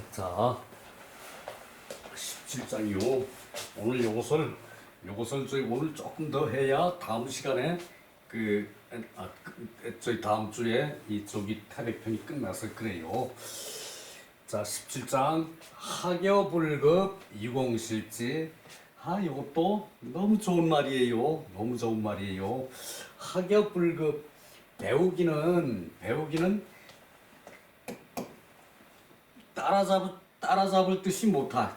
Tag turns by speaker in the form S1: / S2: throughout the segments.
S1: 자, 17장이요. 오늘 요것을 저희 오늘 조금 더 해야 다음 시간에 저희 다음 주에 저기 태백편이 끝나서 그래요. 자, 17장 하교불급 유공실지. 요것도 너무 좋은 말이에요. 너무 좋은 말이에요. 하교불급 배우기는 따라잡을 듯이 못할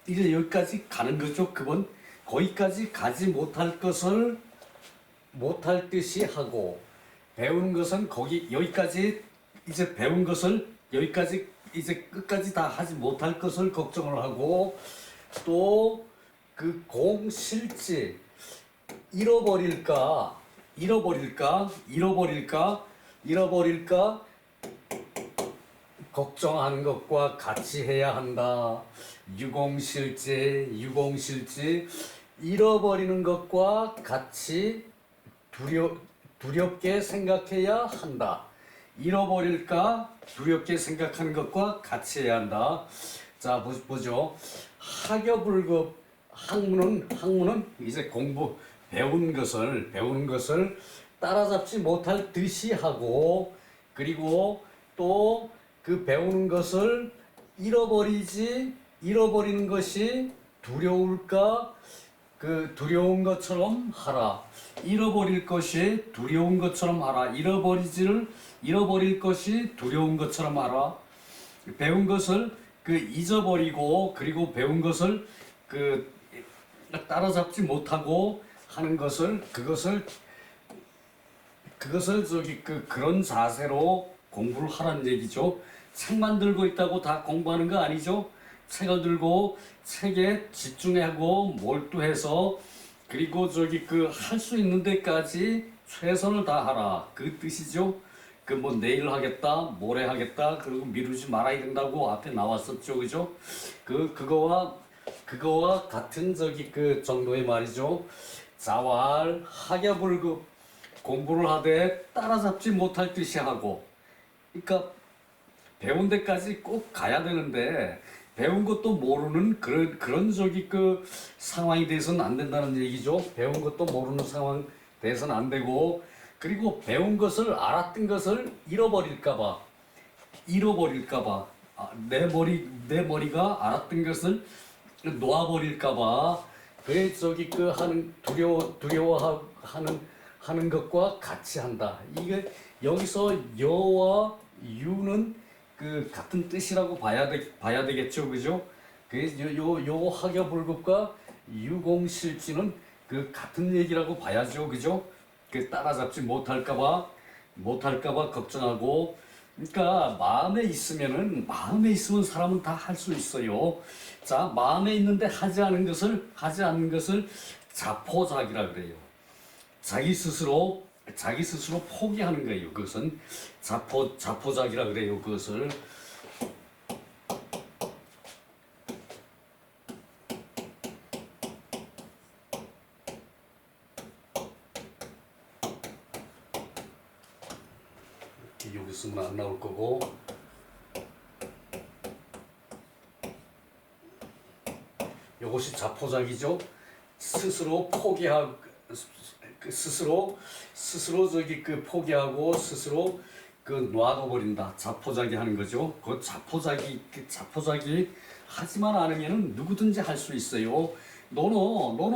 S1: 이제 여기까지 가는 거죠. 그건 거기까지 가지 못할 것을 못할 듯이 하고, 배우는 것은 여기까지 이제 배운 것을 여기까지 이제 끝까지 다 하지 못할 것을 걱정을 하고, 또 그 공실지 잃어버릴까 걱정하는 것과 같이 해야 한다. 유공실지 잃어버리는 것과 같이 두렵게 생각해야 한다. 잃어버릴까 두렵게 생각하는 것과 같이 해야 한다. 자, 보죠. 하교불급 학문은 이제 배운 것을 따라잡지 못할 듯이 하고, 그리고 또 그 배우는 것을 잃어버리는 것이 두려울까 두려운 것처럼 하라. 잃어버릴 것이 두려운 것처럼 하라. 잃어버릴 것이 두려운 것처럼 하라. 배운 것을 잊어버리고, 그리고 배운 것을 따라잡지 못하고 하는 것을 그것을 그런 자세로 공부를 하라는 얘기죠. 책만 들고 있다고 다 공부하는 거 아니죠. 책을 들고 책에 집중하고 몰두해서, 그리고 할 수 있는 데까지 최선을 다하라. 그 뜻이죠. 내일 하겠다, 모레 하겠다, 그리고 미루지 말아야 된다고 앞에 나왔었죠. 그죠? 그거와 같은 정도의 말이죠. 자활 하교불급 공부를 하되 따라잡지 못할 듯이 하고, 그러니까 배운 데까지 꼭 가야 되는데 배운 것도 모르는 그런 상황이 돼서는 안 된다는 얘기죠. 배운 것도 모르는 상황 돼서는 안 되고, 그리고 배운 것을 알았던 것을 잃어버릴까봐 내 머리가 알았던 것을 놓아버릴까봐, 그래 두려워하는 것과 같이 한다. 이게 여기서 여와 유는 같은 뜻이라고 봐야 되겠죠. 그죠? 요 하교불급과 유공실지는 같은 얘기라고 봐야죠. 그죠? 따라잡지 못할까봐 걱정하고, 그러니까 마음에 있으면 사람은 다 할 수 있어요. 자, 마음에 있는데 하지 않는 것을 자포자기라 그래요. 자기 스스로 포기하는 거예요. 그것은 자포자기라 그래요. 그것을. 여기 쓰면 안 나올 거고, 이것이 자포자기죠. 스스로 포기하고 스스로 놔둬버린다. 자포자기 하는 거죠. 자포자기 하지만 않으면은 누구든지 할 수 있어요. 너는 어려운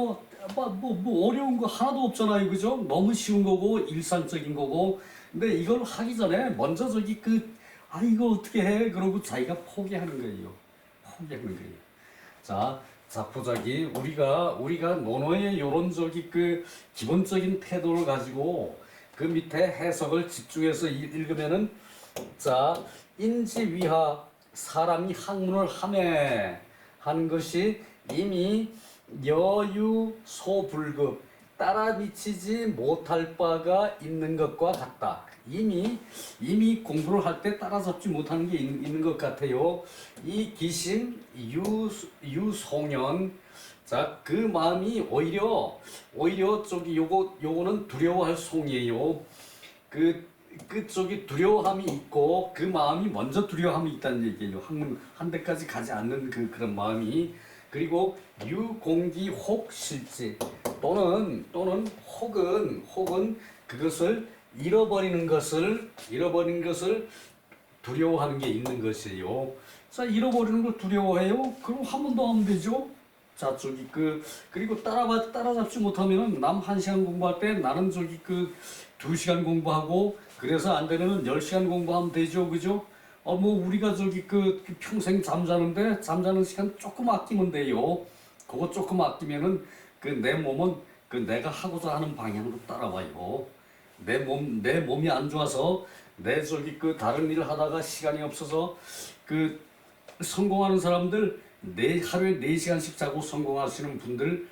S1: 거 하나도 없잖아요. 그죠? 너무 쉬운 거고 일상적인 거고. 근데 이걸 하기 전에 먼저 이거 어떻게 해? 그러고 자기가 포기하는 거예요. 자, 자포자기, 우리가 논어의 요런 기본적인 태도를 가지고 그 밑에 해석을 집중해서 읽으면은, 자, 인지위하, 사람이 학문을 하매 하는 것이 이미 여유소불급 따라 미치지 못할 바가 있는 것과 같다. 이미 공부를 할 때 따라잡지 못하는 게 있는 것 같아요. 이 기심 유송년. 자, 그 마음이 오히려 요거는 두려워할 송이에요. 그쪽이 두려워함이 있고 그 마음이 먼저 두려워함이 있다는 얘기예요. 학문 한 대까지 가지 않는 그런 마음이. 그리고 유공기 혹실지 또는 혹은 그것을 잃어버리는 것을 두려워하는 게 있는 것이에요. 자, 잃어버리는 걸 두려워해요? 그럼 한 번 더 하면 되죠. 자, 저기 그리고 따라잡지 못하면은 남 1시간 공부할 때 나는 저기 2시간 공부하고 그래서 안 되면은 10시간 공부하면 되죠. 그죠? 뭐 우리가 저기 평생 잠자는 시간 조금 아끼면 돼요. 그거 조금 아끼면은 내 몸은 내가 하고자 하는 방향으로 따라와요. 내 몸이 안 좋아서 내 저기 다른 일을 하다가 시간이 없어서 성공하는 사람들 하루에 4시간씩 자고 성공하시는 분들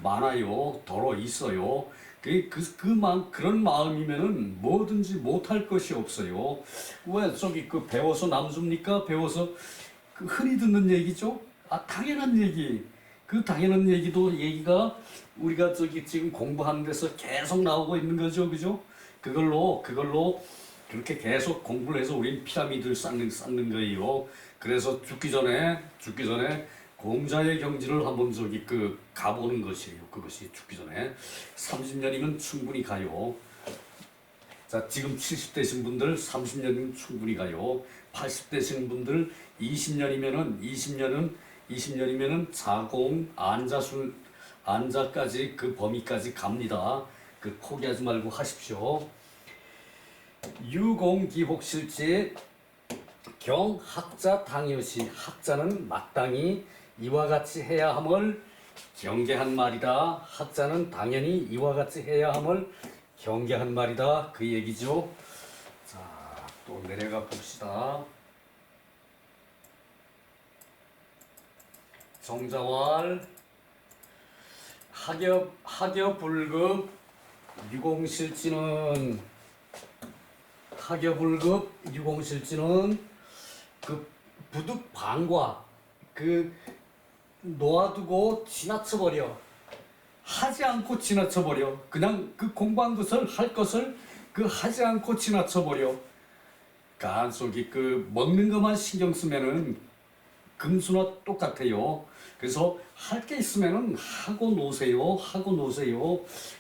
S1: 많아요. 더러 있어요. 그런 마음이면은 뭐든지 못할 것이 없어요. 왜 저기 배워서 남줍니까? 배워서 흔히 듣는 얘기죠. 아, 당연한 얘기. 당연한 얘기가 우리가 저기 지금 공부하는 데서 계속 나오고 있는 거죠. 그죠? 그걸로 그렇게 계속 공부를 해서 우린 피라미드를 쌓는 거예요. 그래서 죽기 전에 공자의 경지를 한번 저기 가보는 것이에요. 그것이 죽기 전에 30년이면 충분히 가요. 자, 지금 70대신 분들 30년이면 충분히 가요. 80대신 분들 20년이면은 자공 안자까지 범위까지 갑니다. 포기하지 말고 하십시오. 유공기혹실지 경학자 당요시 학자는 마땅히 이와 같이 해야 함을 경계한 말이다. 학자는 당연히 이와 같이 해야 함을 경계한 말이다. 그 얘기죠. 자, 또 내려가 봅시다. 정자왈 학여불급 유공실지는 부득방과 놓아두고 지나쳐버려. 하지 않고 지나쳐버려. 그냥 공부한 것을 할 것을 하지 않고 지나쳐버려. 저기 먹는 것만 신경 쓰면은 금수나 똑같아요. 그래서 할 게 있으면은 하고 노세요.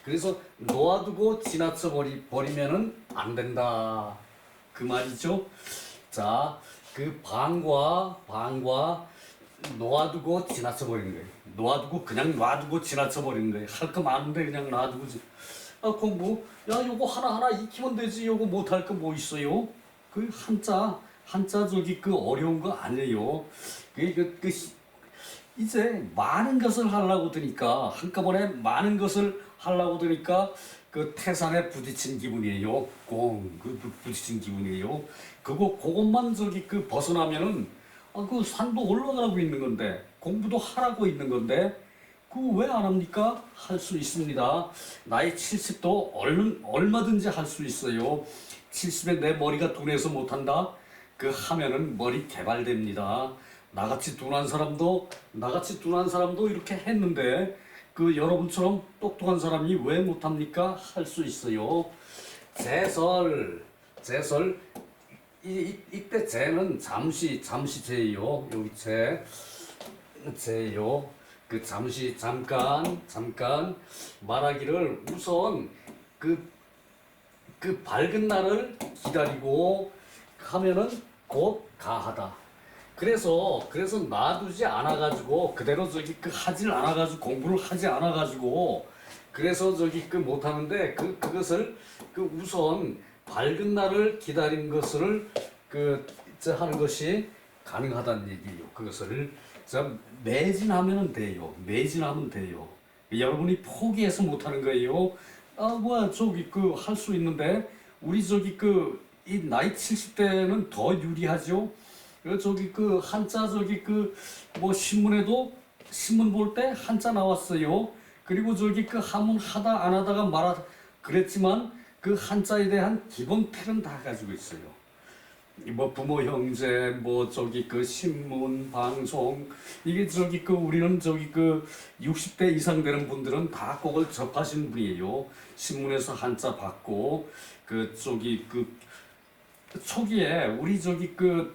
S1: 그래서 놓아두고 지나쳐버리면은 안 된다. 그 말이죠. 자, 방과 놓아두고 지나쳐버리는 거예요. 그냥 놔두고 지나쳐버리는 거예요. 할 거 많은데 그냥 놔두고 공부 요거 하나하나 익히면 되지. 요거 못할 거 뭐 있어요? 한자 저기 어려운 거 아니에요. 이제 많은 것을 하려고 드니까 한꺼번에 많은 것을 하려고 드니까 태산에 부딪힌 기분이에요. 부딪힌 기분이에요. 그것만 저기 벗어나면은 산도 올라가고 있는 건데 공부도 하라고 있는 건데 왜 안 합니까? 할 수 있습니다. 나이 70도 얼마든지 할 수 있어요. 70에 내 머리가 둔해서 못한다? 하면은 머리 개발됩니다. 나같이 둔한 사람도 이렇게 했는데 여러분처럼 똑똑한 사람이 왜 못합니까? 할 수 있어요. 제설 이때 제는 잠시 제예요. 여기 제예요. 잠시 잠깐 말하기를 우선 밝은 날을 기다리고 하면은 곧 가하다. 그래서 놔두지 않아가지고 그대로 저기 하질 않아가지고 공부를 하지 않아가지고 그래서 저기 못하는데 그것을 우선 밝은 날을 기다린 것을 하는 것이 가능하다는 얘기예요. 그것을 매진하면 돼요. 여러분이 포기해서 못하는 거예요. 저기 할 수 있는데 우리 저기 이 나이 70대는 더 유리하죠. 저기 한자 저기 뭐 신문에도 신문 볼 때 한자 나왔어요. 그리고 저기 한문 하다 안 하다가 그랬지만 한자에 대한 기본 틀은 다 가지고 있어요. 뭐 부모 형제 뭐 저기 그 신문 방송 이게 저기 그 우리는 저기 그 60대 이상 되는 분들은 다 그걸 접하신 분이에요. 신문에서 한자 받고 그 저기 그 초기에 우리 저기 그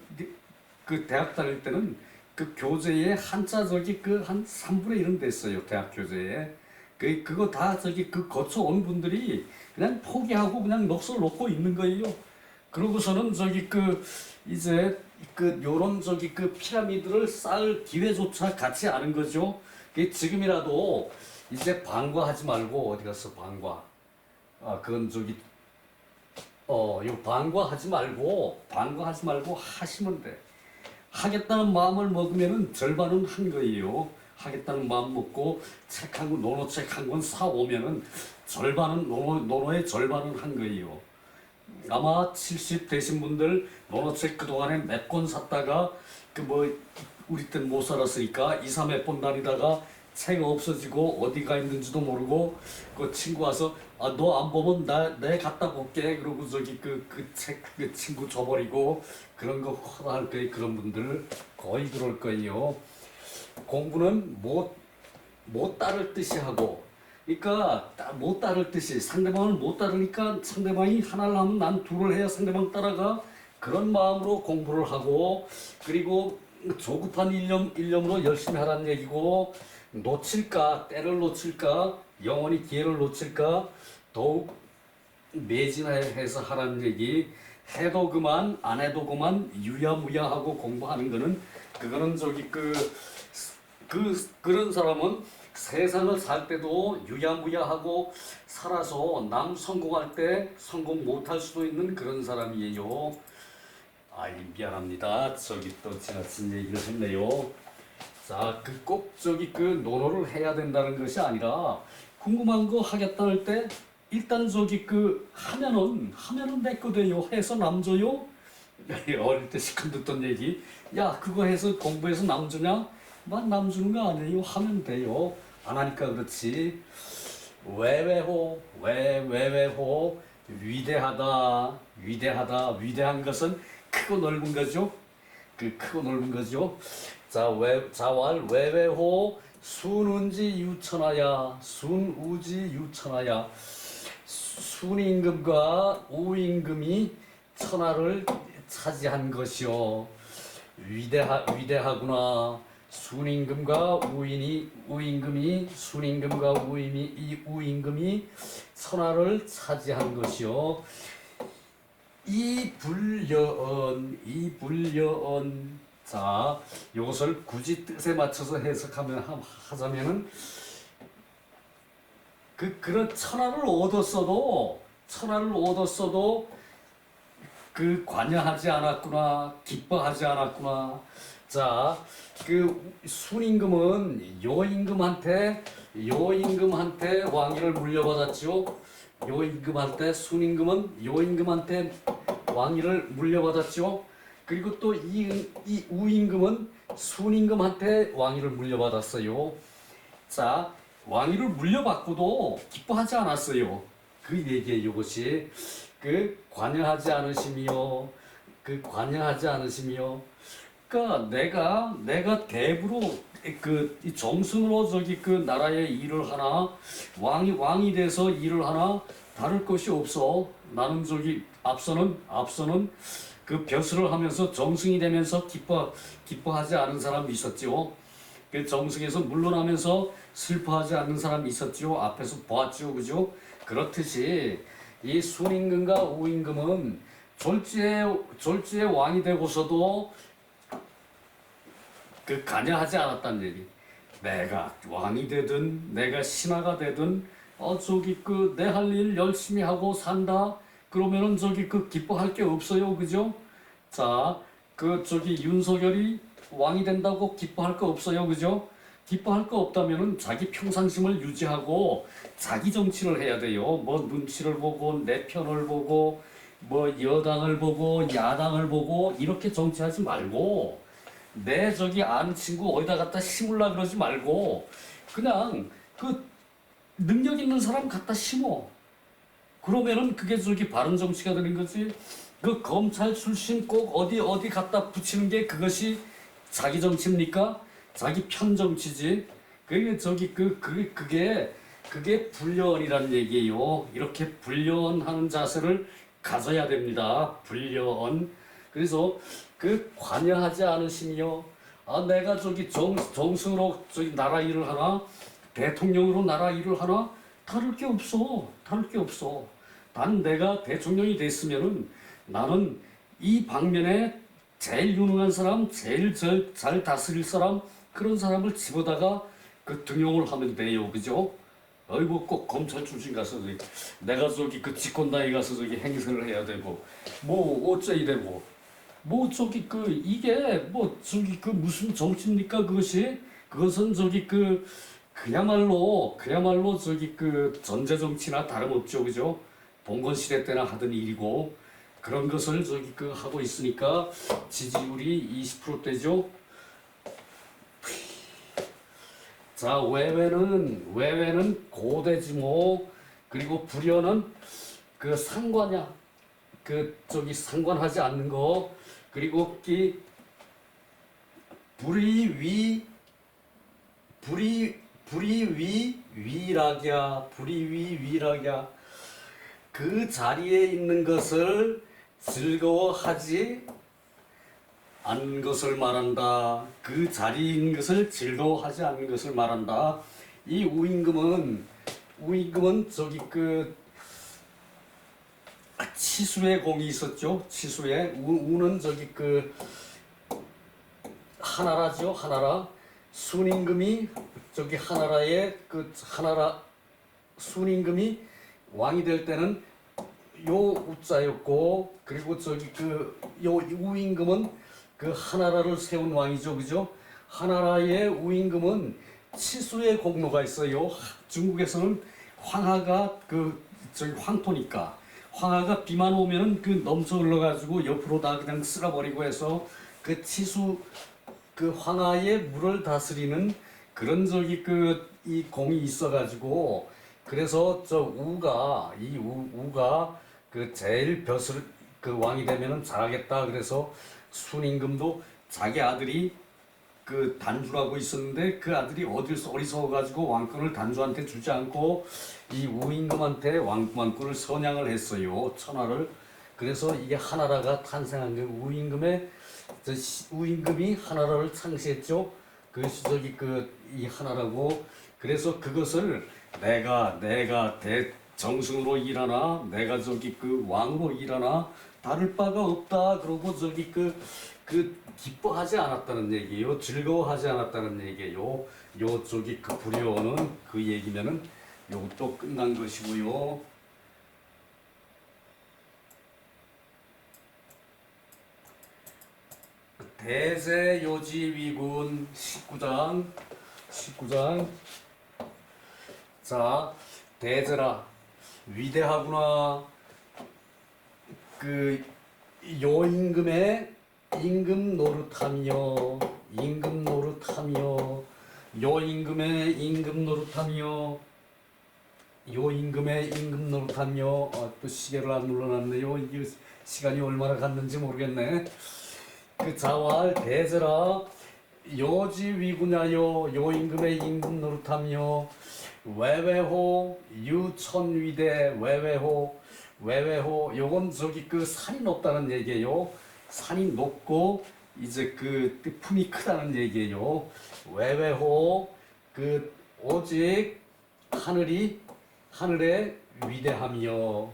S1: 대학 다닐 때는 그 교재에 한자 저기 그 한 3분의 1은 됐어요. 대학 교재에. 그거 다 저기 그 거쳐온 분들이 그냥 포기하고 그냥 넋을 놓고 있는 거예요. 그러고서는 저기 그 이제 그 요런 저기 그 피라미드를 쌓을 기회조차 갖지 않은 거죠. 지금이라도 이제 방과하지 말고 어디 갔어 방과. 아 그건 저기 요 방과하지 말고 하시면 돼. 하겠다는 마음을 먹으면은 절반은 한 거예요. 하겠다는 마음 먹고 책 한 권, 논어책 한 권 사오면은 절반은 논어의 절반은 한 거예요. 아마 70 되신 분들 논어책 그동안에 몇 권 샀다가 그 뭐 우리 땐 못 살았으니까 2, 3회 번 다니다가 책 없어지고 어디가 있는지도 모르고 그 친구 와서 아 너 안 보면 내 갖다 볼게 그러고 저기 그 책 그 친구 줘버리고 그런 거 할 거예요. 그런 분들 거의 그럴 거예요. 공부는 못 따를 듯이 하고 그러니까 못 따를 듯이 상대방을 못 따르니까 상대방이 하나를 하면 난 둘을 해야 상대방 따라가 그런 마음으로 공부를 하고 그리고 조급한 일념으로 열심히 하라는 얘기고 놓칠까 때를 놓칠까 영원히 기회를 놓칠까 더욱 매진해서 하라는 얘기 해도 그만 안 해도 그만 유야무야하고 공부하는 거는 그거는 저기 그런 사람은 세상을 살 때도 유야무야하고 살아서 남 성공할 때 성공 못할 수도 있는 그런 사람이에요. 아이 미안합니다. 저기 또 지나친 얘기를 했네요. 자, 꼭 저기 그 논어를 해야 된다는 것이 아니라 궁금한 거 하겠다 할 때 일단 저기 그 하면은 내 거 돼요. 해서 남 줘요. 어릴 때 시큰 듣던 얘기. 야 그거 해서 공부해서 남 주냐? 남 주는 거 아니에요. 하면 돼요. 안 하니까 그렇지. 왜왜호 위대한 것은 크고 넓은 거죠. 그 크고 넓은 거죠. 자왈 왜왜호 순운지 유천하야 순우지 유천하야 순임금과 우임금이 천하를 차지한 것이요 위대하구나. 순임금과 우임금이 천하를 차지한 것이요 이불려언 자 이것을 굳이 뜻에 맞춰서 하자면은 그런 천하를 얻었어도 그 관여하지 않았구나 기뻐하지 않았구나. 자 그 순임금은 요임금한테 왕위를 물려받았죠. 순임금은 요임금한테 왕위를 물려받았죠. 그리고 또 이 우임금은 순임금한테 왕위를 물려받았어요. 자 왕위를 물려받고도 기뻐하지 않았어요. 그 얘기예요. 이것이 관여하지 않으심이요. 그러니까 내가 대부로 이 정승으로 저기 그 나라의 일을 하나 왕이 돼서 일을 하나 다를 것이 없어. 나는 저기 앞서는 그 벼슬을 하면서 정승이 되면서 기뻐하지 않은 사람이 있었지요. 그 정승에서 물러나면서 슬퍼하지 않는 사람이 있었지요. 앞에서 보았지요, 그죠? 그렇듯이 이 순임금과 우임금은 졸지에 왕이 되고서도 관여하지 않았다는 얘기. 내가 왕이 되든 내가 신하가 되든 내 할 일 열심히 하고 산다. 그러면은 기뻐할 게 없어요, 그죠? 자, 윤석열이 왕이 된다고 기뻐할 거 없어요, 그죠? 기뻐할 거 없다면은 자기 평상심을 유지하고 자기 정치를 해야 돼요. 뭐 눈치를 보고 내 편을 보고 뭐 여당을 보고 야당을 보고 이렇게 정치하지 말고 내 아는 친구 어디다 갖다 심으려 그러지 말고 그냥 능력 있는 사람 갖다 심어. 그러면은 그게 바른 정치가 되는 거지. 그 검찰 출신 꼭 어디 갖다 붙이는 게 그것이 자기 정치입니까? 자기 편 정치지. 그게 그게 불려언이란 얘기예요. 이렇게 불려언하는 자세를 가져야 됩니다. 불려언. 그래서 그 관여하지 않으시며 내가 정승으로 나라 일을 하나 대통령으로 나라 일을 하나 다를 게 없어. 다를 게 없어. 난 내가 대통령이 됐으면은 나는 이 방면에 제일 유능한 사람, 제일 잘 다스릴 사람, 그런 사람을 집어다가 그 등용을 하면 돼요. 그죠? 아이고, 꼭 검찰 출신 가서 내가 그 집권당에 가서 행세를 해야 되고, 뭐, 어쩌이 되고, 뭐, 이게, 무슨 정치입니까, 그것이? 그것은 그야말로, 전제 정치나 다름없죠. 그죠? 봉건 시대 때나 하던 일이고, 그런 것을 하고 있으니까 지지율이 20%대죠. 자, 외외는 고대지 뭐. 그리고 불효는 그 상관이야. 상관하지 않는 거. 그리고 위락이야. 그 자리에 있는 것을 즐거워하지 않는 것을 말한다. 그 자리에 있는 것을 즐거워하지 않는 것을 말한다. 이 우임금은 치수의 공이 있었죠. 치수의 우는 하나라죠. 하나라. 순임금이 하나라의 순임금이 왕이 될 때는 요 우자였고, 그리고 요 우임금은 그 하나라를 세운 왕이죠. 그죠? 하나라의 우임금은 치수의 공로가 있어요. 중국에서는 황하가 황토니까 황하가 비만 오면은 넘쳐 흘러가지고 옆으로 다 그냥 쓸어버리고 해서 그 치수 황하의 물을 다스리는 그런 이 공이 있어가지고, 그래서 우가 제일 왕이 되면은 잘하겠다. 그래서 순임금도 자기 아들이 단주라고 있었는데 그 아들이 어리석어 가지고 왕권을 단주한테 주지 않고 이 우임금한테 왕권을 선양을 했어요. 천하를. 그래서 이게 하나라가 탄생한 게 우임금이 하나라를 창시했죠. 그것이 이 하나라고. 그래서 그것을 내가 정승으로 일하나 내가 왕으로 일하나 다를 바가 없다. 그러고 기뻐하지 않았다는 얘기예요. 즐거워하지 않았다는 얘기예요. 불효는 그 얘기면은 요것도 끝난 것이고요. 대제요지위군 19장. 자, 대제라 위대하구나. 요임금의 임금 노릇하며 요임금의 임금 노릇하며 또 시계를 안 눌러놨네요. 이게 시간이 얼마나 갔는지 모르겠네. 자왈 대제라 요지위구냐요 요임금의 임금 노릇하며 외외호 유천위대 외외호 요건 산이 높다는 얘기예요. 산이 높고 이제 품이 크다는 얘기예요. 외외호 오직 하늘에 위대하며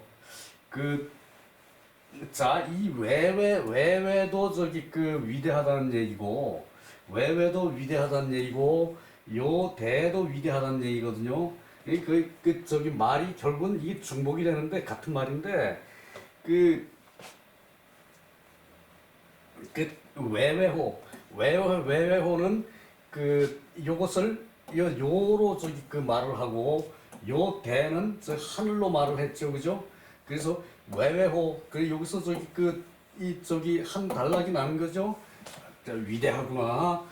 S1: 이 외외도 위대하다는 얘기고, 요 대도 위대하다는 얘기거든요. 말이 결국은 이게 중복이 되는데 같은 말인데, 외외호는 요것을 요로 말을 하고, 요 대는 하늘로 말을 했죠. 그죠? 그래서 외외호, 여기서 한 단락이 나는 거죠. 위대하구나.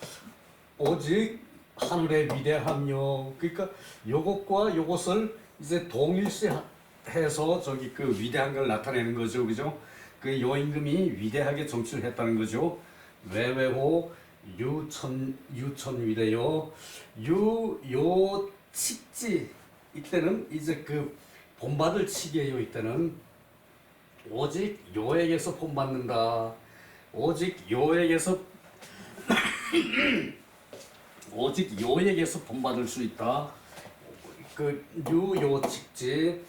S1: 오직 하늘에 위대하며. 그러니까 요것과 요것을 이제 동일시해서 위대한 걸 나타내는 거죠. 그죠? 그 요임금이 위대하게 정치를 했다는 거죠. 외외호 유천위대요. 요 칙지 이때는 이제 그 본받을 칙이에요. 이때는 오직 요에게서 본받는다. 오직 요에게서 오직 요에게서 본받을 수 있다. 그 유요칙지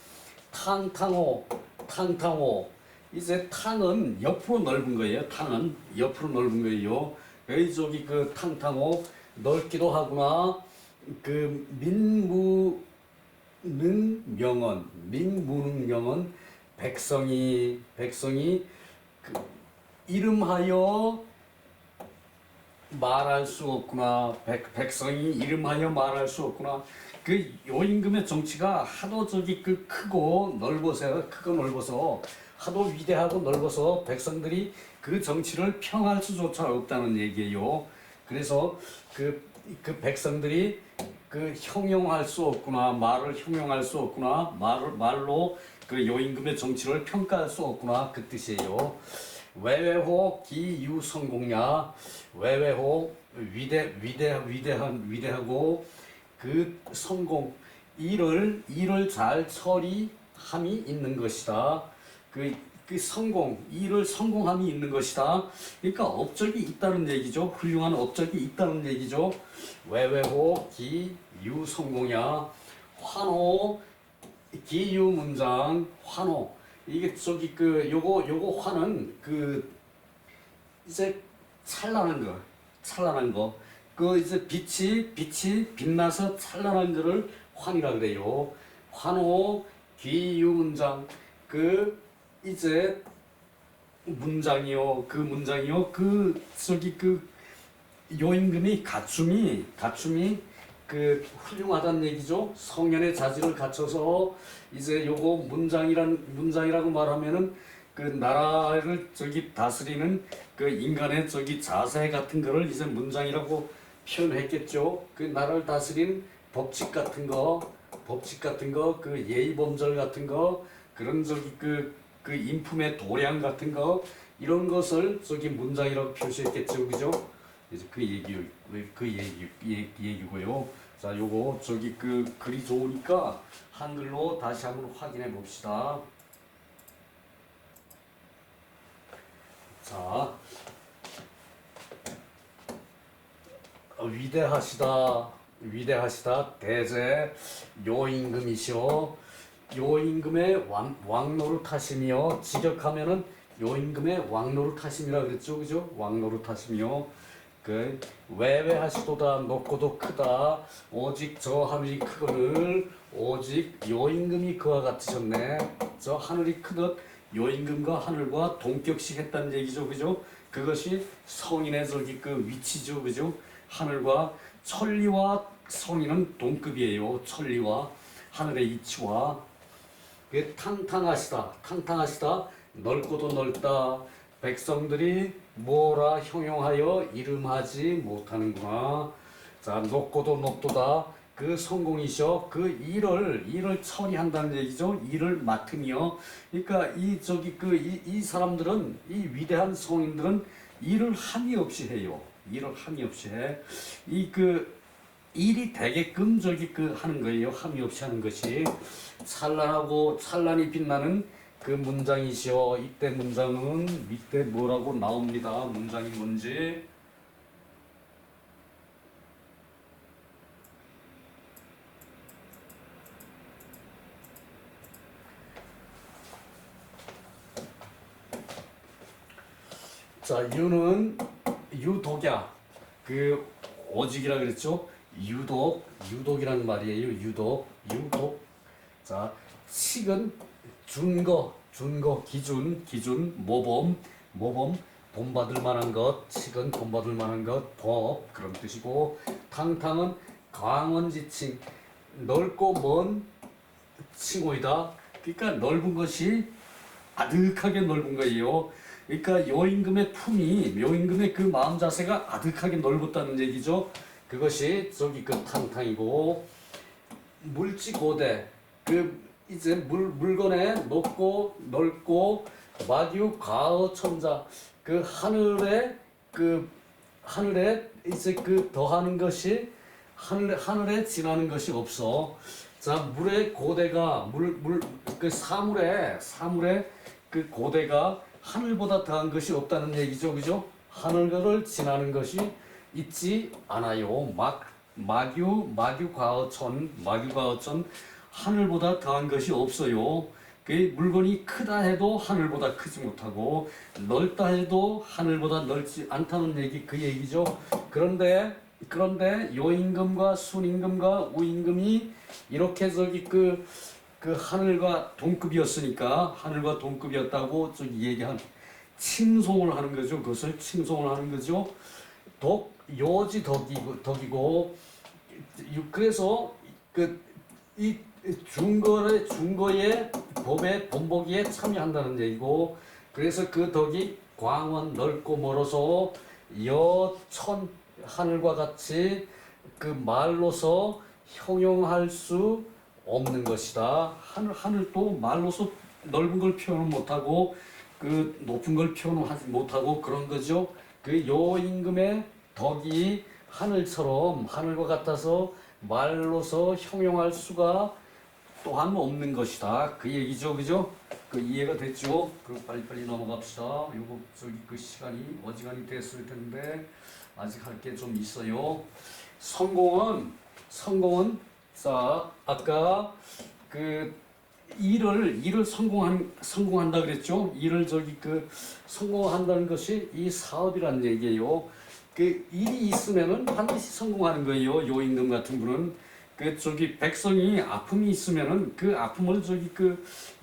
S1: 탕탕호 이제 탕은 옆으로 넓은 거예요. 탕은 옆으로 넓은 거예요. 여기 저기 그 탕탕호 넓기도 하구나. 그 민무능명언 백성이 그 이름하여 말할 수 없구나. 백성이 이름하여 말할 수 없구나. 그 요임금의 정치가 하도 저기 그 크고 넓어서 하도 위대하고 넓어서 백성들이 그 정치를 평할 수조차 없다는 얘기예요. 그래서 그 백성들이 그 형용할 수 없구나. 말을 형용할 수 없구나. 말로 그 요임금의 정치를 평가할 수 없구나. 그 뜻이에요. 외외호 기유성공야. 외외호 위대하고 그 성공 일을 잘 처리함이 있는 것이다. 그 성공 일을 성공함이 있는 것이다. 그러니까 업적이 있다는 얘기죠. 훌륭한 업적이 있다는 얘기죠. 외외호 기유성공야. 환호 기유문장 환호 이게 저기 그 요거 화는 그 이제 찬란한 거. 그 이제 빛이 빛나서 찬란한 거를 환이라 그래요. 환호 기유문장 그 이제 문장이요. 그 저기 그 요임금이 갖춤이 그 훌륭하다는 얘기죠. 성현의 자질을 갖춰서 이제 요거 문장이라고 말하면은 그 나라를 저기 다스리는 그 인간의 저기 자세 같은 거를 이제 문장이라고 표현했겠죠. 그 나라를 다스리는 법칙 같은 거, 그 예의 범절 같은 거, 그런 저기 그 인품의 도량 같은 거 이런 것을 저기 문장이라고 표시했겠죠, 그죠? 이제 그 얘기고요. 자, 요거 저기 그 글이 좋으니까 한글로 다시 한번 확인해 봅시다. 자, 위대하시다 대제 요임금이시오. 요임금의 왕노릇하시며 직역하면은 요임금의 왕노릇하심이라 그랬죠, 그죠? 왕노릇하시며 그 외외하시도다 높고도 크다 오직 저 하늘이 크거늘 오직 요임금이 그와 같으셨네. 저 하늘이 크듯 요임금과 하늘과 동격식 했다는 얘기죠, 그죠? 그것이 성인의 저기 그 위치죠, 그죠? 하늘과 천리와 성인은 동급이에요. 천리와 하늘의 이치와 그 탕탕하시다 넓고도 넓다. 백성들이 뭐라 형용하여 이름하지 못하는구나. 자, 높고도 높도다. 그 성공이셔. 그 일을 처리한다는 얘기죠. 일을 맡으며. 그러니까 이 사람들은 이 위대한 성인들은 일을 함이 없이 해요. 일을 함이 없이 해. 일이 되게끔 하는 거예요. 함이 없이 하는 것이 찬란하고 찬란히 빛나는 그 문장이시여. 이때 문장은 밑에 뭐라고 나옵니다. 문장이 뭔지. 자, 유는 유독이야. 그 오직이라 그랬죠. 유독이라는 말이에요. 유독. 자, 칙은 준거, 기준, 모범, 본받을 만한 것, 칙은 본받을 만한 것, 법 그런 뜻이고, 탕탕은 강원지칭, 넓고 먼 칭호이다. 그러니까 넓은 것이 아득하게 넓은 거예요. 그러니까 요임금의 요임금의 그 마음 자세가 아득하게 넓었다는 얘기죠. 그것이 저기 그 탕탕이고, 물지고대 그 이제 물건에 높고 넓고 마규 과어천자 그 하늘에 이제 그 더하는 것이 하늘에 지나는 것이 없어. 자, 물의 고대가 그 사물의 그 고대가 하늘보다 더한 것이 없다는 얘기죠, 그죠? 하늘을 지나는 것이 있지 않아요. 마규 과어천 하늘보다 더한 것이 없어요. 그 물건이 크다 해도 하늘보다 크지 못하고 넓다 해도 하늘보다 넓지 않다는 얘기 그 얘기죠. 그런데 요임금과 순임금과 우임금이 이렇게 그 하늘과 동급이었다고 저기 얘기한 칭송을 하는 거죠. 그것을 칭송을 하는 거죠. 요지 덕이고 그래서 이 중거의 법의 본보기에 참여한다는 얘기고 그래서 그 덕이 광원 넓고 멀어서 여천 하늘과 같이 그 말로서 형용할 수 없는 것이다. 하늘도 말로서 넓은 걸 표현 못하고 그 높은 걸 표현하지 못하고 그런 거죠. 그 요임금의 덕이 하늘과 같아서 말로서 형용할 수가 또한 없는 것이다. 그 얘기죠, 그죠? 그 이해가 됐죠? 그 빨리빨리 넘어갑시다. 요거 그 시간이 어지간히 됐을 텐데 아직 할 게 좀 있어요. 성공은 자 아까 그 일을 성공한다 그랬죠? 일을 성공한다는 것이 이 사업이란 얘기예요. 그 일이 있으면은 반드시 성공하는 거예요. 요임금 같은 분은 백성이 아픔이 있으면은 그 아픔을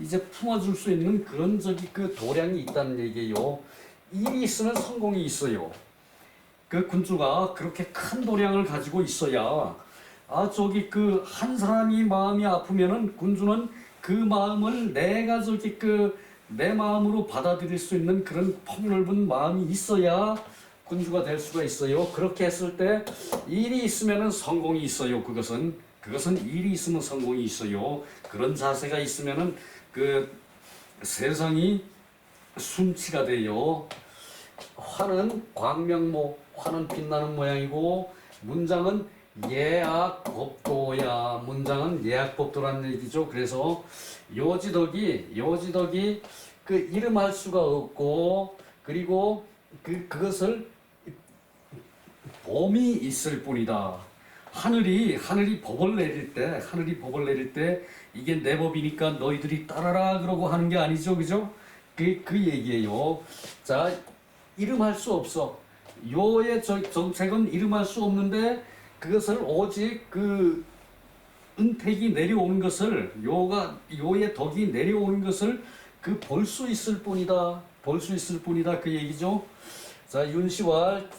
S1: 이제 품어줄 수 있는 그런 도량이 있다는 얘기예요. 일이 있으면 성공이 있어요. 그 군주가 그렇게 큰 도량을 가지고 있어야 한 사람이 마음이 아프면은 군주는 그 마음을 내가 내 마음으로 받아들일 수 있는 그런 폭넓은 마음이 있어야 군주가 될 수가 있어요. 그렇게 했을 때 일이 있으면은 성공이 있어요. 그것은 일이 있으면 성공이 있어요. 그런 자세가 있으면은 그 세상이 순치가 돼요. 화는 광명모, 화는 빛나는 모양이고 문장은 예악법도야. 문장은 예악법도라는 얘기죠. 그래서 요지덕이 그 이름할 수가 없고 그리고 그것을 봄이 있을 뿐이다. 하늘이 법을 내릴 때 이게 내 법이니까 너희들이 따라라 그러고 하는 게 아니죠, 그죠? 그 얘기예요. 자, 이름할 수 없어. 요의 정책은 이름할 수 없는데 그것을 오직 그 은택이 내려오는 것을 요의 덕이 내려오는 것을 볼 수 있을 뿐이다. 그 얘기죠. 자, 윤시왈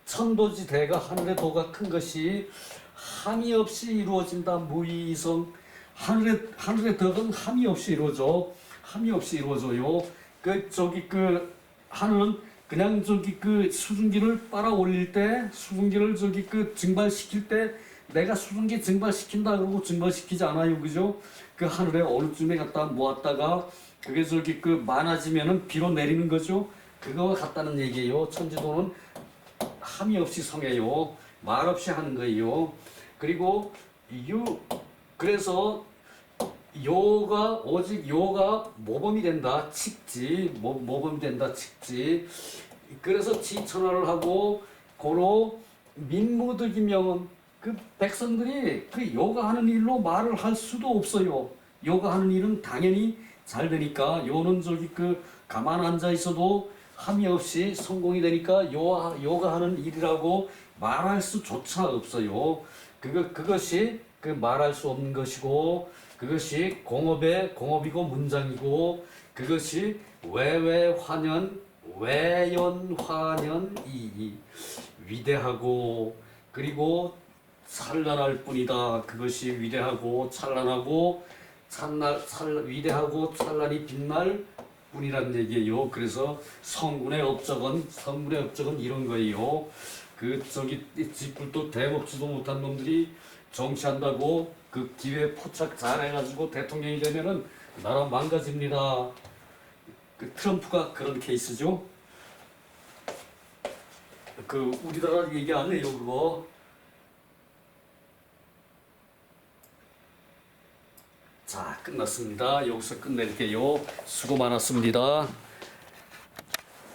S1: 천도지 대가 하늘의 도가 큰 것이 함이 없이 이루어진다. 무이성 하늘의 덕은 함이 없이 이루어져요. 하늘은 그냥 수증기를 빨아 올릴 때 수증기를 증발시킬 때 내가 수증기 증발시킨다 그러고 증발시키지 않아요, 그죠? 그 하늘에 어느 쯤에 갖다 모았다가 그게 많아지면은 비로 내리는 거죠. 그거와 같다는 얘기예요. 천지도는 함이 없이 성해요. 말 없이 하는 거예요. 그리고 그래서 오직 요가 모범이 된다. 모범이 된다. 그래서 지천화를 하고 고로 민무득이명은 그 백성들이 요가 하는 일로 말을 할 수도 없어요. 요가 하는 일은 당연히 잘 되니까 요는 가만 앉아 있어도 함이 없이 성공이 되니까 요가 하는 일이라고 말할 수조차 없어요. 그것이 말할 수 없는 것이고 그것이 공업이고 문장이고 그것이 외연환연이 위대하고 그리고 찬란할 뿐이다. 그것이 위대하고 찬란하고 위대하고 찬란히 빛날 뿐이란 얘기예요. 그래서 성군의 업적은 이런 거예요. 짓불도 대먹지도 못한 놈들이 정치한다고 기회 포착 잘해가지고 대통령이 되면은 나라 망가집니다. 그 트럼프가 그런 케이스죠. 그 우리나라 얘기 아니에요 그거. 자, 끝났습니다. 여기서 끝낼게요. 수고 많았습니다.